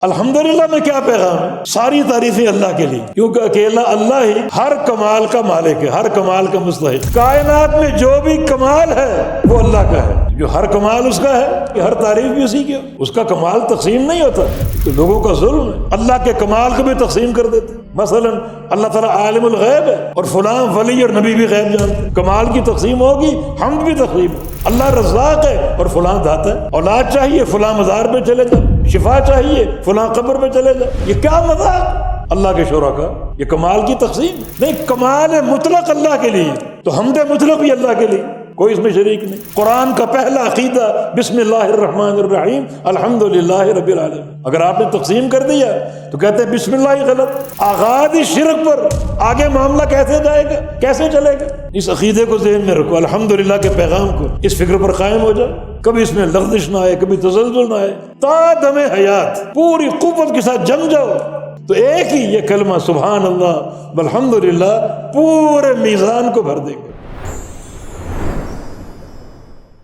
الحمدللہ میں کیا پیغام ہے؟ ساری تعریفیں اللہ کے لیے، کیونکہ اکیلا اللہ ہی ہر کمال کا مالک ہے، ہر کمال کا مستحق۔ کائنات میں جو بھی کمال ہے وہ اللہ کا ہے، جو ہر کمال اس کا ہے کہ ہر تعریف بھی اسی کی ہو۔ اس کا کمال تقسیم نہیں ہوتا تو لوگوں کا ظلم ہے، اللہ کے کمال کو بھی تقسیم کر دیتے۔ مثلا اللہ تعالیٰ عالم الغیب ہے اور فلاں ولی اور نبی بھی غیب جانتے ہیں، کمال کی تقسیم ہوگی، حمد بھی تقسیم ہے۔ اللہ رزاق ہے اور فلاں داتا ہے، اولاد چاہیے فلاں مزار پہ چلے جائے، شفا چاہیے فلاں قبر پہ چلے جائے۔ یہ کیا مذاق اللہ کے شرکا، یہ کمال کی تقسیم نہیں، کمال مطلق اللہ کے لیے، تو حمد مطلق بھی اللہ کے لیے، کوئی اس میں شریک نہیں۔ قرآن کا پہلا عقیدہ بسم اللہ الرحمن الرحیم الحمدللہ رب العالمین۔ اگر آپ نے تقسیم کر دیا تو کہتے ہیں بسم اللہ ہی غلط، آغاز ہی شرک پر، آگے معاملہ کیسے جائے گا، کیسے چلے گا؟ اس عقیدے کو ذہن میں رکھو، الحمدللہ کے پیغام کو اس فکر پر قائم ہو جائے، کبھی اس میں لغزش نہ آئے، کبھی تزلزل نہ آئے، تا دم حیات پوری قوت کے ساتھ جم جاؤ تو ایک ہی یہ کلمہ سبحان اللہ والحمدللہ پورے میزان کو بھر دے گا۔